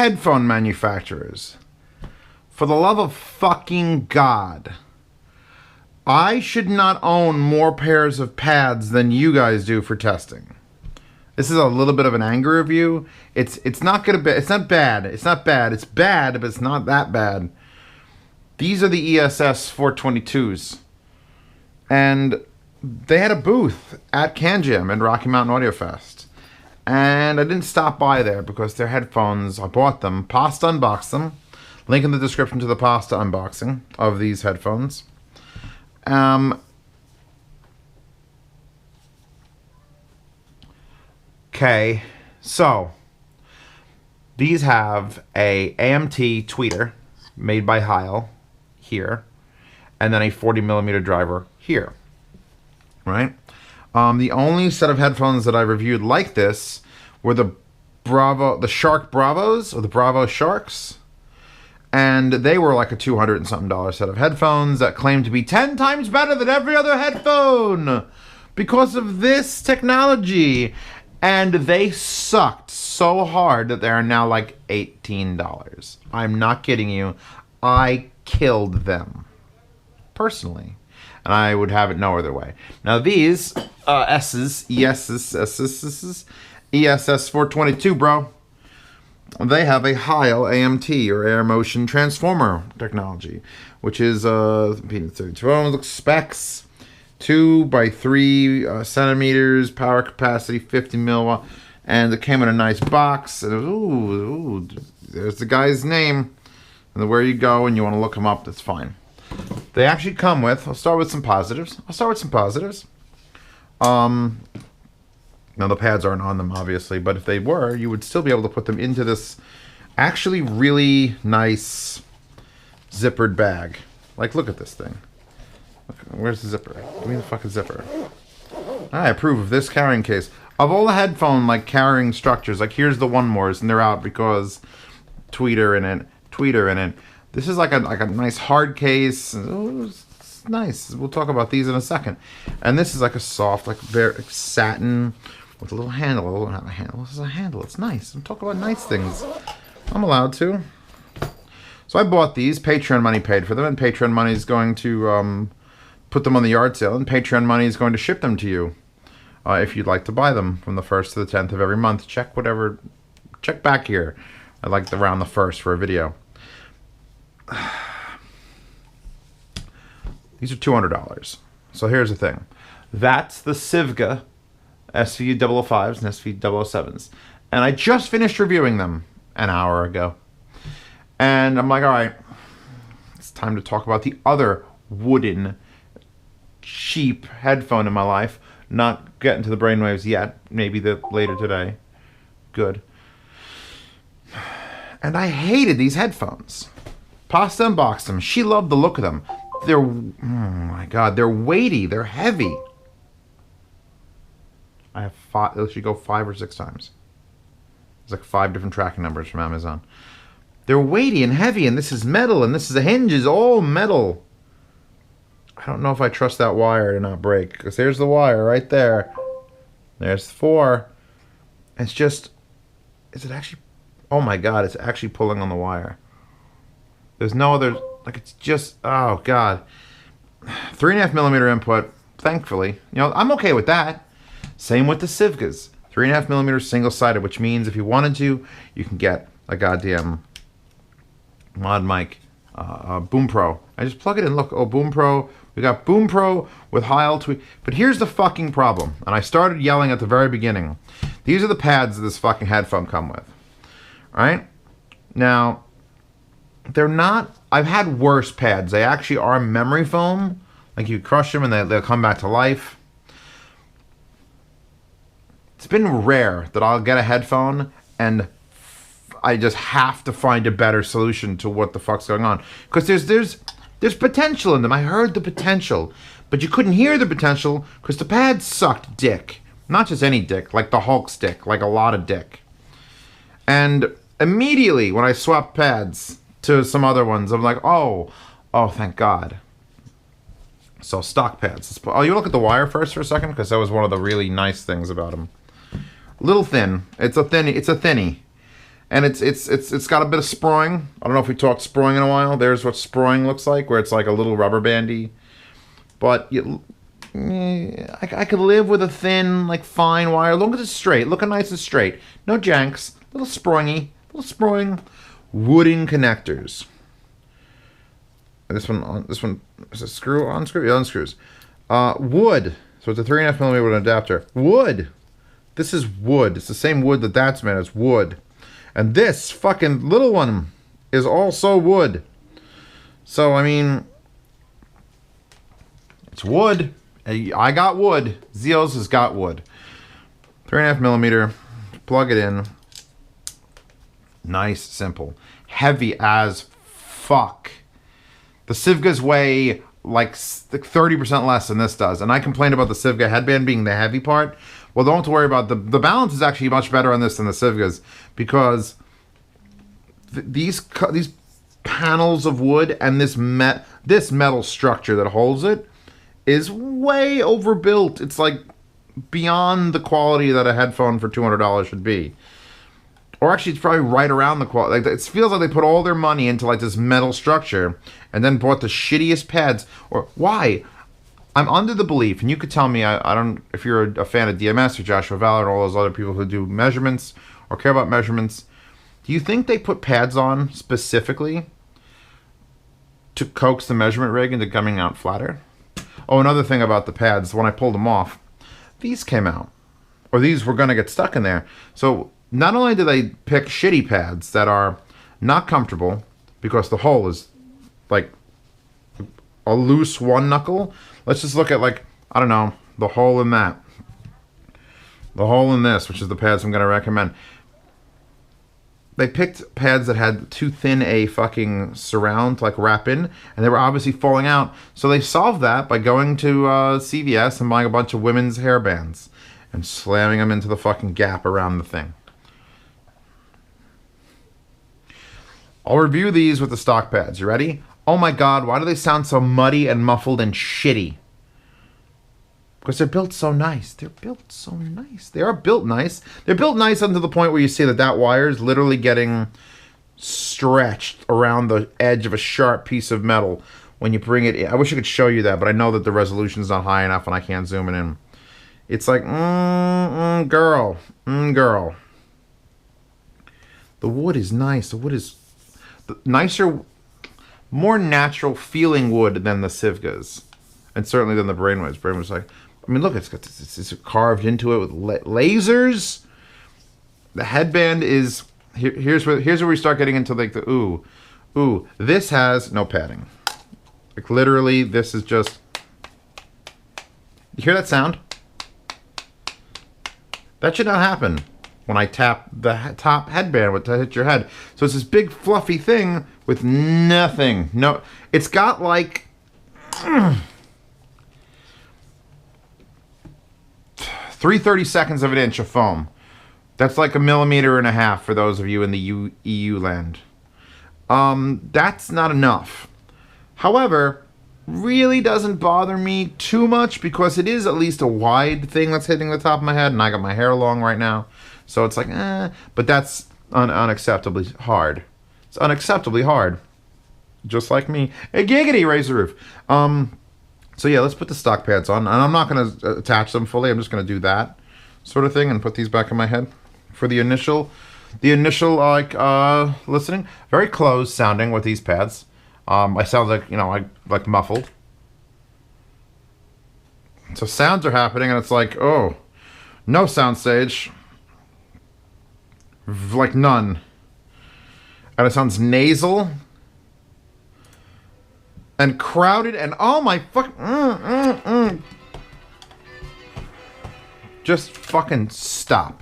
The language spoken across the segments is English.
headphone manufacturers, for the love of fucking God, I should not own more pairs of pads than you guys do for testing. This is a little bit of an anger review. It's not gonna be. It's not bad. It's not bad. It's bad, but it's not that bad. These are the ESS 422s, and they had a booth at CanJam and Rocky Mountain Audio Fest, and I didn't stop by there because they're headphones. I bought them. Pasta unboxed them. Link in the description to the Pasta unboxing of these headphones. Okay, so these have a AMT tweeter made by Heil here, and then a 40mm driver here, right? The only set of headphones that I reviewed like this were the Shark Bravos, or the Bravo Sharks, and they were like a $200 and something set of headphones that claimed to be 10 times better than every other headphone because of this technology. And they sucked so hard that they are now like $18. I'm not kidding you. I killed them personally, and I would have it no other way. Now these ESS 422, bro, they have a Heil AMT, or Air Motion Transformer technology, which is 32 ohms specs. 2 by 3 centimeters, power capacity 50 milliwatt, and it came in a nice box. And it was, there's the guy's name, and where you go and you want to look him up, that's fine. They actually come with. I'll start with some positives. Now the pads aren't on them, obviously, but if they were, you would still be able to put them into this actually really nice zippered bag. Like, look at this thing. Where's the zipper? Give me the fucking zipper. I approve of this carrying case. Of all the headphone carrying structures, here's the One Mores, and they're out because tweeter in it. This is like a nice hard case. Oh, it's nice. We'll talk about these in a second. And this is like a soft, very satin with a little handle. Oh, not a handle. This is a handle. It's nice. I'm talking about nice things. I'm allowed to. So I bought these. Patreon money paid for them, and Patreon money is going to put them on the yard sale, and Patreon money is going to ship them to you if you'd like to buy them from the 1st to the 10th of every month. Check back here. I'd like around the 1st for a video. These are $200. So here's the thing. That's the Sivga SV005s and SV007s. And I just finished reviewing them an hour ago. And I'm like, all right, it's time to talk about the other wooden cheap headphone in my life. Not getting to the brainwaves yet. Maybe later today. Good. And I hated these headphones. Pasta unboxed them. She loved the look of them. They're, oh my God, they're weighty. They're heavy. I have 5. It should go 5 or 6 times. There's 5 different tracking numbers from Amazon. They're weighty and heavy, and this is metal, and this is the hinge is all metal. I don't know if I trust that wire to not break, because there's the wire right there. There's 4. It's just, is it actually, oh my God, it's actually pulling on the wire. There's no other, it's just, oh God. 3.5mm input, thankfully. I'm okay with that. Same with the Sivgas. 3.5mm single-sided, which means if you wanted to, you can get a goddamn mod mic, Boom Pro. I just plug it in. Look, Boom Pro. We got Boom Pro with Heil tweet. But here's the fucking problem. And I started yelling at the very beginning. These are the pads that this fucking headphone come with. All right? Now, they're not. I've had worse pads. They actually are memory foam. Like you crush them and they'll come back to life. It's been rare that I'll get a headphone and I just have to find a better solution to what the fuck's going on. Because there's potential in them. I heard the potential. But you couldn't hear the potential because the pads sucked dick. Not just any dick, like the Hulk's dick, like a lot of dick. And immediately when I swapped pads to some other ones, I'm like, oh, thank God. So stock pads. Oh, you look at the wire first for a second? Because that was one of the really nice things about them. Little thin. It's a thinny. And it's got a bit of sproing. I don't know if we talked sproing in a while. There's what sproing looks like, where it's like a little rubber bandy. But I could live with a thin, like fine wire, as long as it's straight, looking nice and straight. No janks, little springy, little sproing. Wooden connectors. And this one is a screw unscrew? Yeah, unscrews. Wood. So it's a 3.5 millimeter with an adapter. Wood. This is wood. It's the same wood that's made. It's wood. And this fucking little one is also wood. So, I mean, it's wood. I got wood. Zeals has got wood. 3.5 millimeter. Plug it in. Nice, simple. Heavy as fuck. The Sivgas weigh like 30% less than this does. And I complained about the Sivga headband being the heavy part. Well, don't have to worry about the balance is actually much better on this than the Sivgas, because these panels of wood and this metal structure that holds it is way overbuilt. It's like beyond the quality that a headphone for $200 should be. Or actually, it's probably right around the quality. Like, it feels like they put all their money into like this metal structure and then bought the shittiest pads. Or why? I'm under the belief, and you could tell me, I don't, if you're a fan of DMS or Joshua Valor and all those other people who do measurements or care about measurements, do you think they put pads on specifically to coax the measurement rig into coming out flatter? Oh, another thing about the pads, when I pulled them off, these came out. Or these were going to get stuck in there. So not only do they pick shitty pads that are not comfortable because the hole is like a loose one knuckle. Let's just look at, like, I don't know, the hole in that. The hole in this, which is the pads I'm going to recommend. They picked pads that had too thin a fucking surround to, like, wrap in, and they were obviously falling out. So they solved that by going to CVS and buying a bunch of women's hair bands and slamming them into the fucking gap around the thing. I'll review these with the stock pads. You ready? Oh my god, why do they sound so muddy and muffled and shitty? Because they're built so nice. They're built so nice. They are built nice. They're built nice unto the point where you see that wire is literally getting stretched around the edge of a sharp piece of metal when you bring it in. I wish I could show you that, but I know that the resolution is not high enough and I can't zoom it in. It's like, girl. Girl. The wood is nice. The wood is nicer, more natural feeling wood than the Sivgas, and certainly than the Brainwaves. Brainwaves, like, I mean, look, it's carved into it with lasers. The headband is here's where we start getting into like the ooh. This has no padding. Like literally, this is just. You hear that sound? That should not happen when I tap the top headband to hit your head. So it's this big fluffy thing with nothing. No, it's got like 3/32 of an inch of foam. That's like 1.5 millimeters for those of you in the EU land. That's not enough. However, really doesn't bother me too much because it is at least a wide thing that's hitting the top of my head, and I got my hair long right now. So it's like, but that's unacceptably hard. It's unacceptably hard. Just like me. A giggity, raise the roof. So yeah, let's put the stock pads on. And I'm not going to attach them fully. I'm just going to do that sort of thing and put these back in my head for the initial like listening. Very closed sounding with these pads. I sound like, like muffled. So sounds are happening and it's like, oh, no soundstage. Like none. And it sounds nasal and crowded and oh my fuck. Just fucking stop.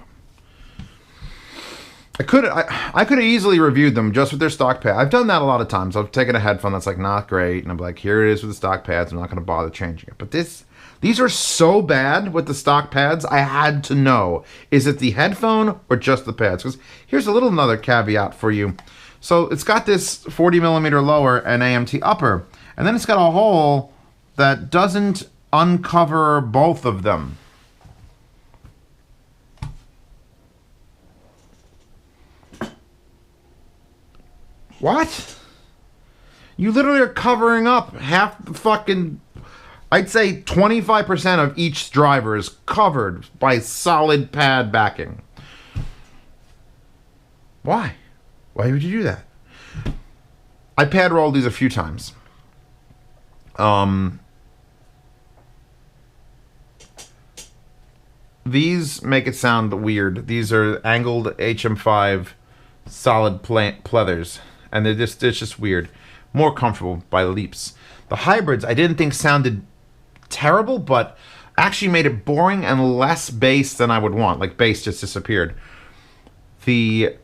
I could have easily reviewed them just with their stock pad. I've done that a lot of times. I've taken a headphone that's like not great and I'm like, here it is with the stock pads. I'm not going to bother changing it. But these are so bad with the stock pads. I had to know, is it the headphone or just the pads? Because here's another caveat for you. So it's got this 40 millimeter lower and AMT upper, and then it's got a hole that doesn't uncover both of them. What? You literally are covering up half the fucking... I'd say 25% of each driver is covered by solid pad backing. Why? Why would you do that? I pad rolled these a few times. These make it sound weird. These are angled HM5 solid pleathers, and it's just weird. More comfortable by leaps. The hybrids I didn't think sounded terrible, but actually made it boring and less bass than I would want. Like, bass just disappeared. The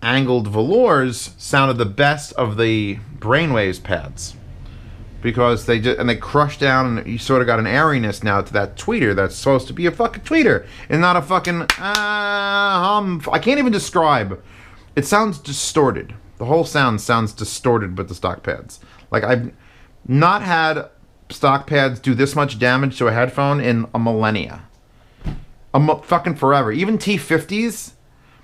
angled velours sounded the best of the Brainwaves pads, because they crush down, and you sort of got an airiness now to that tweeter that's supposed to be a fucking tweeter and not a fucking I can't even describe. It sounds distorted. The whole sound sounds distorted with the stock pads. Like, I've not had stock pads do this much damage to a headphone in a millennia. Fucking forever. Even T50s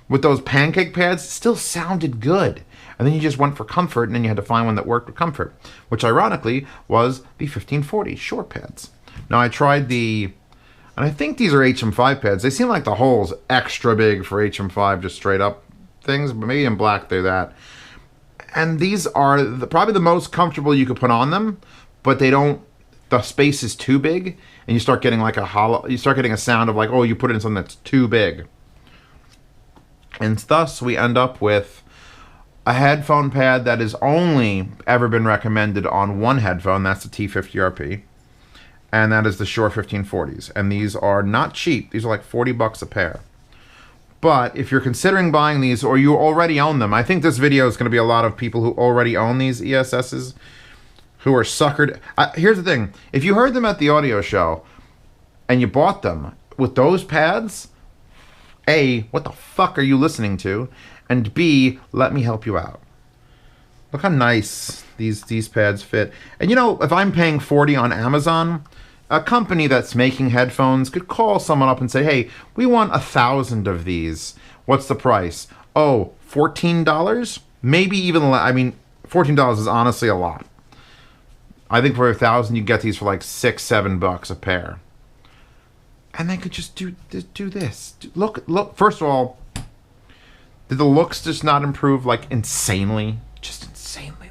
with those pancake pads still sounded good. And then you just went for comfort, and then you had to find one that worked with comfort, which ironically was the 1540 short pads. Now, I tried and I think these are HM5 pads. They seem like the hole's extra big for HM5, just straight up things, but maybe in black they're that. And these are probably the most comfortable you could put on them, but the space is too big, and you start getting like you start getting a sound of like, oh, you put it in something that's too big. And thus we end up with a headphone pad that has only ever been recommended on one headphone. That's the T50RP. And that is the Shure 1540s. And these are not cheap. These are like $40 a pair. But if you're considering buying these, or you already own them, I think this video is going to be a lot of people who already own these ESSs, who are suckered. Here's the thing. If you heard them at the audio show, and you bought them with those pads, A, what the fuck are you listening to? And B, let me help you out. Look how nice these pads fit. And you know, if I'm paying $40 on Amazon, a company that's making headphones could call someone up and say, hey, we want 1,000 of these. What's the price? Oh, $14? Maybe even less. I mean, $14 is honestly a lot. I think for 1,000, you get these for like $6-7 a pair. And they could just do this. Look. First of all, did the looks just not improve like insanely? Just insanely.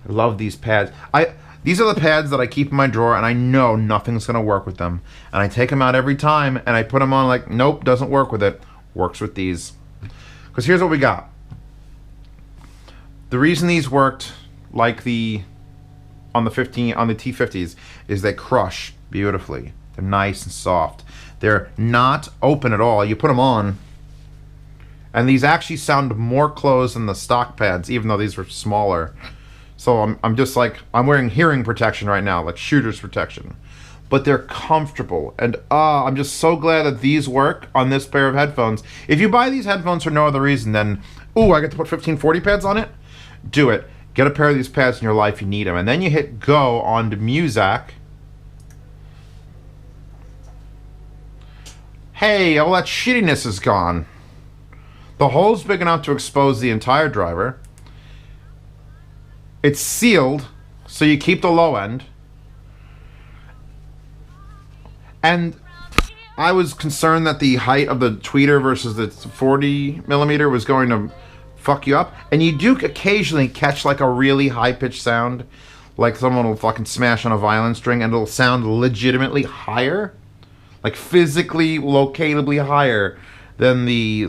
I love these pads. These are the pads that I keep in my drawer, and I know nothing's gonna work with them. And I take them out every time, and I put them on like, nope, doesn't work with it. Works with these. Because here's what we got. The reason these worked like on the T50s is they crush beautifully. They're nice and soft. They're not open at all. You put them on, and these actually sound more closed than the stock pads, even though these were smaller. So I'm just like, I'm wearing hearing protection right now, like shooter's protection. But they're comfortable, and I'm just so glad that these work on this pair of headphones. If you buy these headphones for no other reason than, ooh, I get to put 1540 pads on it, do it. Get a pair of these pads in your life, you need them. And then you hit go on to Muzak. Hey, all that shittiness is gone. The hole's big enough to expose the entire driver. It's sealed, so you keep the low end. And I was concerned that the height of the tweeter versus the 40mm was going to fuck you up. And you do occasionally catch like a really high-pitched sound, like someone will fucking smash on a violin string, and it'll sound legitimately higher, like physically locatably higher than the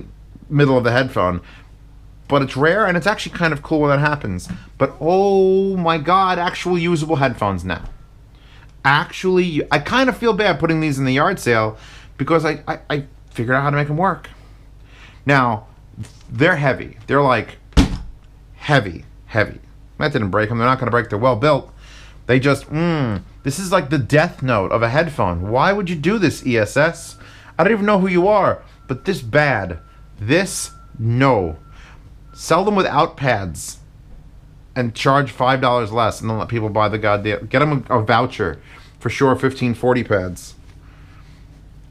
middle of the headphone. But it's rare, and it's actually kind of cool when that happens. But oh my god, actual usable headphones now. Actually, I kind of feel bad putting these in the yard sale, because I figured out how to make them work. Now, they're heavy. They're like heavy. That didn't break them. They're not going to break. They're well built. They just, this is like the death note of a headphone. Why would you do this, ESS? I don't even know who you are, but this bad. This, no. Sell them without pads and charge $5 less, and then let people buy the goddamn... Get them a voucher for Shure 1540 pads.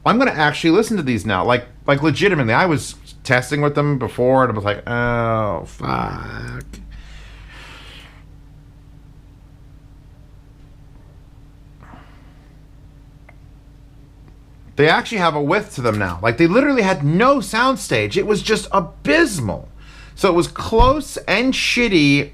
I'm going to actually listen to these now. Like legitimately. I was testing with them before, and I was like, oh, fuck. They actually have a width to them now. Like, they literally had no soundstage. It was just abysmal. So it was close and shitty,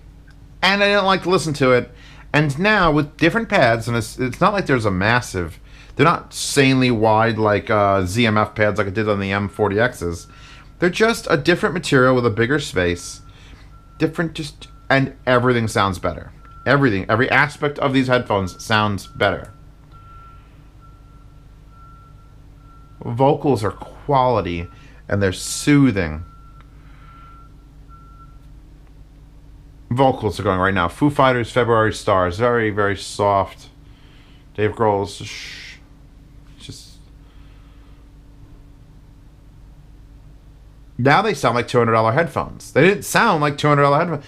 and I didn't like to listen to it. And now with different pads, and it's not like there's a massive... They're not insanely wide like ZMF pads like I did on the M40Xs. They're just a different material with a bigger space. And everything sounds better. Everything, every aspect of these headphones sounds better. Vocals are quality, and they're soothing. Vocals are going right now. Foo Fighters, February Stars. Very, very soft. Dave Grohl's just... Now they sound like $200 headphones. They didn't sound like $200 headphones.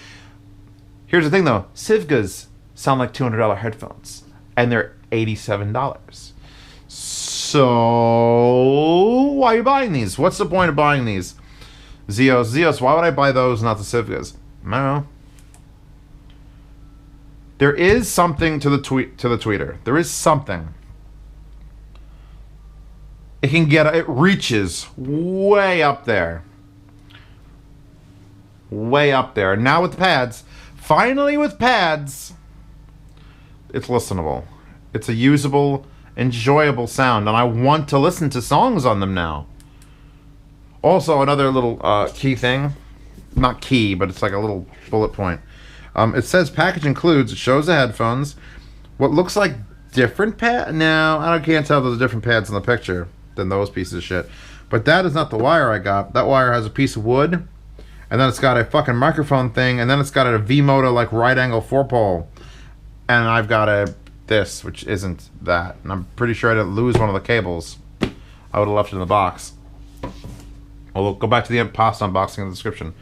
Here's the thing, though. Sivkas sound like $200 headphones. And they're $87. So, why are you buying these? What's the point of buying these? Zeos, why would I buy those, not the Sivkas? I don't know. There is something to the tweeter. There is something. It reaches way up there. Way up there. And now with pads, finally with pads, it's listenable. It's a usable, enjoyable sound, and I want to listen to songs on them now. Also, another little key thing. Not key, but it's like a little bullet point. It says package includes, it shows the headphones, what looks like different pad. No, I can't tell there's different pads in the picture than those pieces of shit. But that is not the wire I got. That wire has a piece of wood, and then it's got a fucking microphone thing, and then it's got a V-Moto like right angle 4-pole, and I've got this, which isn't that. And I'm pretty sure I didn't lose one of the cables. I would have left it in the box. Well, we'll go back to the past unboxing in the description.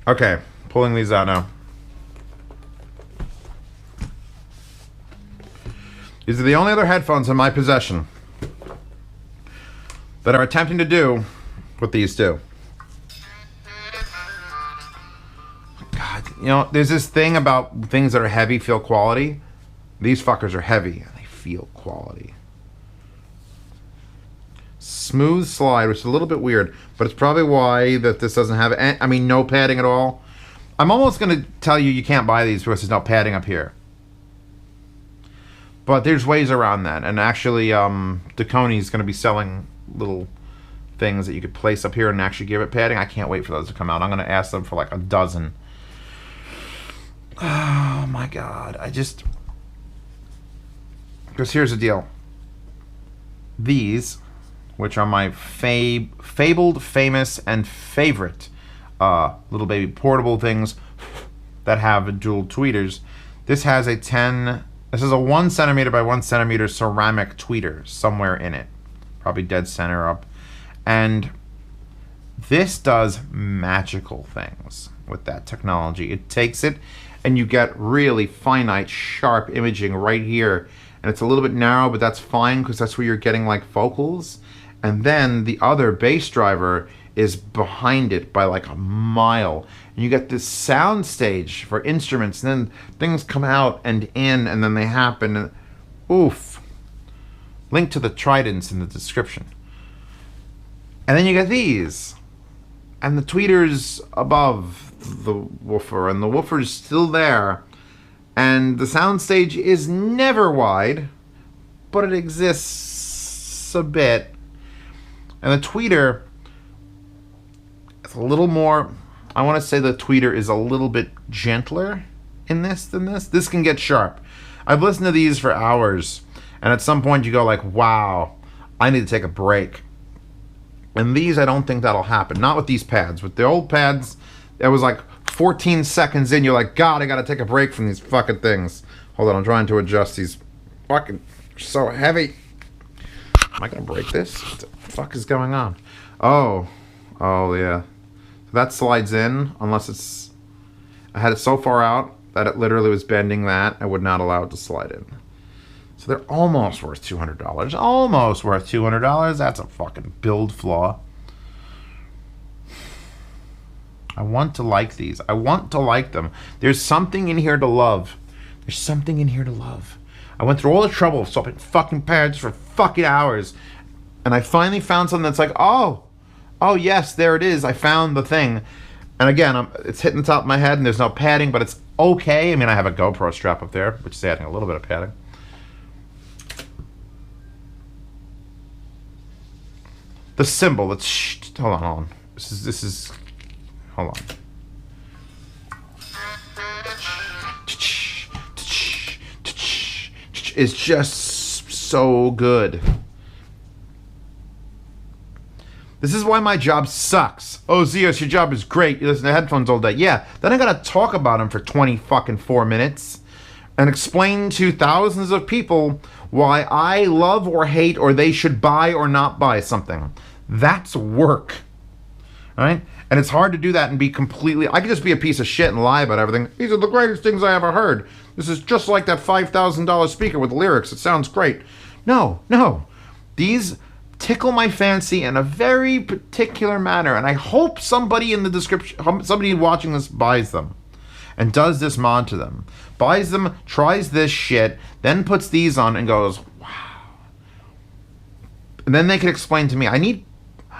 Okay, pulling these out now. These are the only other headphones in my possession that are attempting to do what these do. God, you know, there's this thing about things that are heavy feel quality. These fuckers are heavy and they feel quality. Smooth slide, which is a little bit weird, but it's probably why that this doesn't have, no padding at all. I'm almost going to tell you you can't buy these because there's no padding up here. But there's ways around that, and actually Deconi is going to be selling little things that you could place up here and actually give it padding. I can't wait for those to come out. I'm going to ask them for like a dozen. Oh my god, because here's the deal. These, which are my fabled, famous, and favorite little baby portable things that have dual tweeters. This has a 1 centimeter by 1 centimeter ceramic tweeter somewhere in it. Probably dead center up. And this does magical things with that technology. It takes it and you get really finite, sharp imaging right here. And it's a little bit narrow, but that's fine because that's where you're getting like vocals. And then the other bass driver is behind it by like a mile. And you get this sound stage for instruments, and then things come out and in, and then they happen. And, oof. Link to the tridents in the description. And then you get these. And the tweeters above the woofer, and the woofer's still there. And the soundstage is never wide, but it exists a bit. And the tweeter is a little more, I want to say the tweeter is a little bit gentler in this than this. This can get sharp. I've listened to these for hours, and at some point you go like, wow, I need to take a break. And these, I don't think that'll happen. Not with these pads. With the old pads, it was like 14 seconds in, you're like, God, I gotta take a break from these fucking things. Hold on, I'm trying to adjust these. Fucking so heavy. Am I gonna break this? What the fuck is going on? Oh yeah. That slides in, unless it's... I had it so far out that it literally was bending that. I would not allow it to slide in. So they're almost worth $200. Almost worth $200. That's a fucking build flaw. I want to like these. I want to like them. There's something in here to love. There's something in here to love. I went through all the trouble of swapping fucking pads for fucking hours. And I finally found something that's like, oh yes, there it is. I found the thing. And again, it's hitting the top of my head and there's no padding, but it's okay. I mean, I have a GoPro strap up there, which is adding a little bit of padding. The symbol, hold on. This is, hold on. It's just so good. This is why my job sucks. Oh, Zeus, your job is great. You listen to headphones all day. Yeah, then I gotta talk about them for 4 minutes and explain to thousands of people why I love or hate or they should buy or not buy something. That's work. All right? And it's hard to do that and be completely... I could just be a piece of shit and lie about everything. These are the greatest things I ever heard. This is just like that $5,000 speaker with the lyrics. It sounds great. No. These tickle my fancy in a very particular manner. And I hope somebody in the description... Somebody watching this buys them. And does this mod to them. Buys them, tries this shit, then puts these on and goes, wow. And then they can explain to me. I need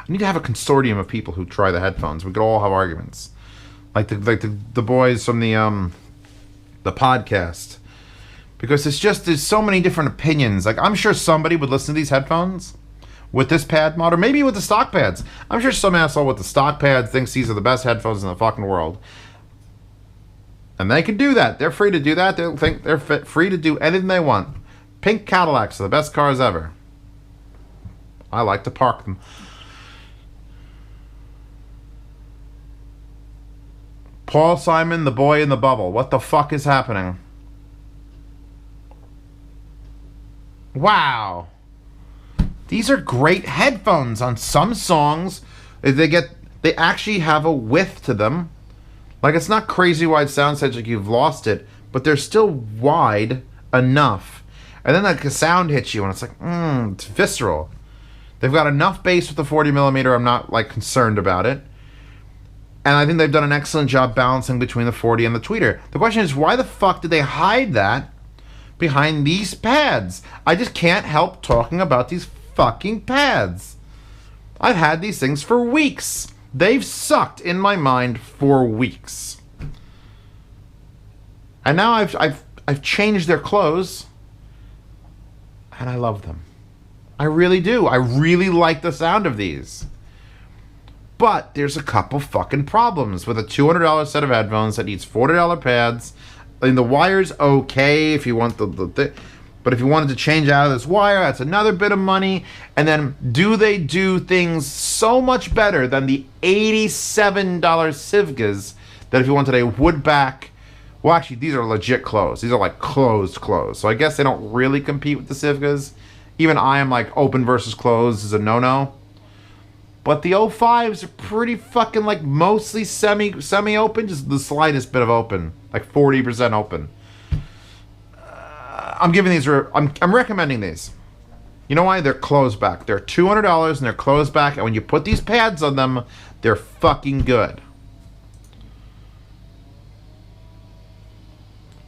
to have a consortium of people who try the headphones. We could all have arguments, like the boys from the podcast, because there's so many different opinions. Like I'm sure somebody would listen to these headphones with this pad mod, or maybe with the stock pads. I'm sure some asshole with the stock pads thinks these are the best headphones in the fucking world, and they can do that. They're free to do that. They think they're free to do anything they want. Pink Cadillacs are the best cars ever. I like to park them. Paul Simon, the boy in the bubble. What the fuck is happening? Wow. These are great headphones. On some songs, they actually have a width to them. Like, it's not crazy wide sound stage like you've lost it, but they're still wide enough. And then like the sound hits you and it's like, it's visceral. They've got enough bass with the 40mm. I'm not like concerned about it. And I think they've done an excellent job balancing between the 40 and the tweeter. The question is, why the fuck did they hide that behind these pads? I just can't help talking about these fucking pads. I've had these things for weeks. They've sucked in my mind for weeks. And now I've changed their clothes. And I love them. I really do. I really like the sound of these. But there's a couple fucking problems with a $200 set of headphones that needs $40 pads. I mean, the wire's okay if you want but if you wanted to change out of this wire, that's another bit of money. And then do they do things so much better than the $87 Sivgas that if you wanted a wood back... Well, actually, these are legit clothes. These are like closed clothes. So I guess they don't really compete with the Sivgas. Even I am like open versus closed is a no-no. But the 05s are pretty fucking like mostly semi-open, just the slightest bit of open, like 40% open. I'm giving these. I'm recommending these. You know why? They're closed back. They're $200 and they're closed back, and when you put these pads on them, they're fucking good.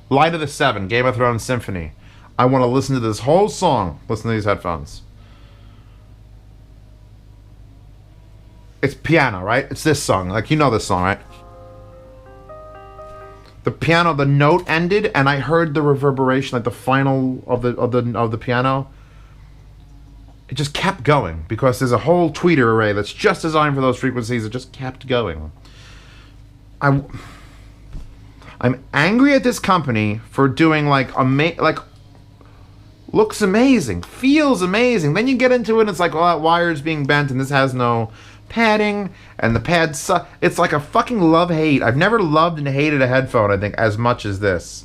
Light of the Seven, Game of Thrones Symphony. I want to listen to this whole song. Listen to these headphones. It's piano, right? It's this song. Like, you know this song, right? The piano, the note ended, and I heard the reverberation, like the final of the piano. It just kept going because there's a whole tweeter array that's just designed for those frequencies. It just kept going. I'm angry at this company for doing like looks amazing, feels amazing. Then you get into it, and it's like, well, that wire's being bent, and this has no padding, and the pads suck. It's like a fucking love-hate. I've never loved and hated a headphone, I think, as much as this.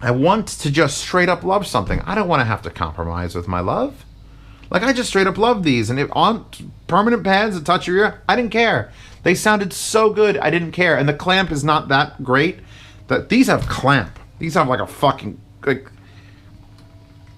I want to just straight up love something. I don't want to have to compromise with my love. Like, I just straight up love these, and if on permanent pads that touch your ear, I didn't care. They sounded so good, I didn't care. And the clamp is not that great. These have clamp. These have like a fucking like.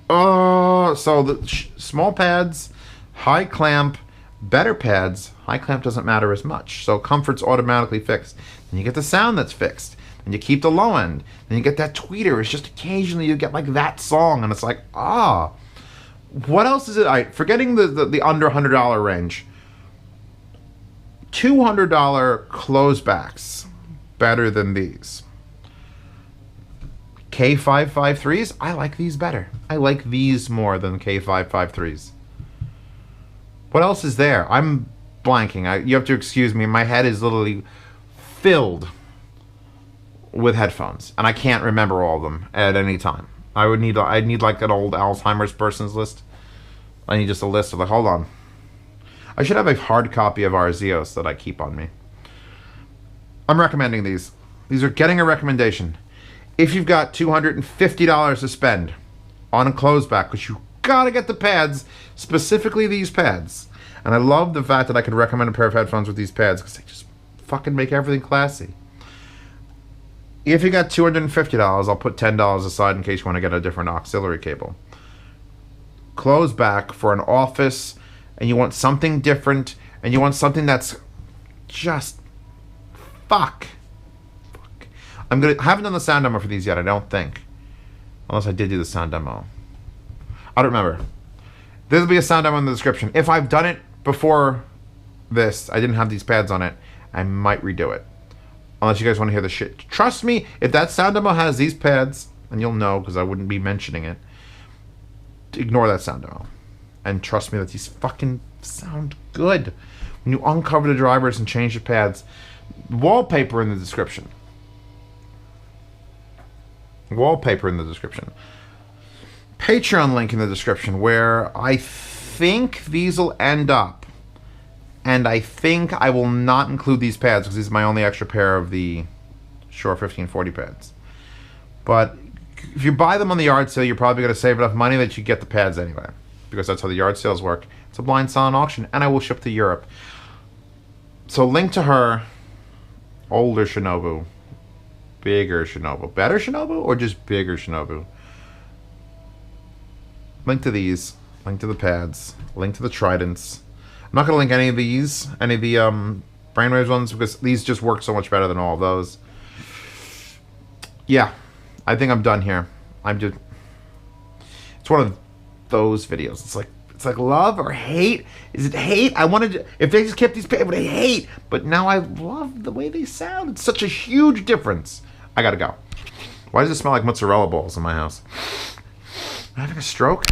Oh, so the small pads, high clamp, Better pads, high clamp doesn't matter as much. So comfort's automatically fixed. Then you get the sound that's fixed. And you keep the low end. Then you get that tweeter. It's just occasionally you get like that song, and it's like, ah. What else is it? All right, forgetting the under $100 range. $200 closebacks better than these. K553s, I like these better. I like these more than K553s. What else is there? I'm blanking. You have to excuse me. My head is literally filled with headphones, and I can't remember all of them at any time. I'd need like an old Alzheimer's person's list. I need just a list of like, hold on. I should have a hard copy of our Zeos that I keep on me. I'm recommending these. These are getting a recommendation. If you've got $250 to spend on a closeback, because you gotta get the pads, specifically these pads. And I love the fact that I could recommend a pair of headphones with these pads because they just fucking make everything classy. If you got $250, I'll put $10 aside in case you want to get a different auxiliary cable. Closeback for an office, and you want something different, and you want something that's just fuck. I haven't done the sound demo for these yet, I don't think. Unless I did do the sound demo. I don't remember. There'll be a sound demo in the description. If I've done it before this, I didn't have these pads on it, I might redo it. Unless you guys want to hear the shit. Trust me, if that sound demo has these pads, and you'll know because I wouldn't be mentioning it, ignore that sound demo. And trust me that these fucking sound good. When you uncover the drivers and change the pads, wallpaper in the description. Wallpaper in the description. Patreon link in the description where I think these will end up. And I think I will not include these pads because these are my only extra pair of the Shure 1540 pads. But if you buy them on the yard sale, you're probably going to save enough money that you get the pads anyway. Because that's how the yard sales work. It's a blind silent auction, and I will ship to Europe. So link to her. Older Shinobu. Bigger Shinobu. Better Shinobu or just bigger Shinobu? Link to these. Link to the pads. Link to the Tridents. I'm not going to link any of these. Any of the Brainwaves ones because these just work so much better than all of those. Yeah. I think I'm done here. It's one of those videos. It's like love or hate. Is it hate? I wanted to, if they just kept these pads, I would hate. But now I love the way they sound. It's such a huge difference. I gotta go. Why does it smell like mozzarella balls in my house? Am I having a stroke?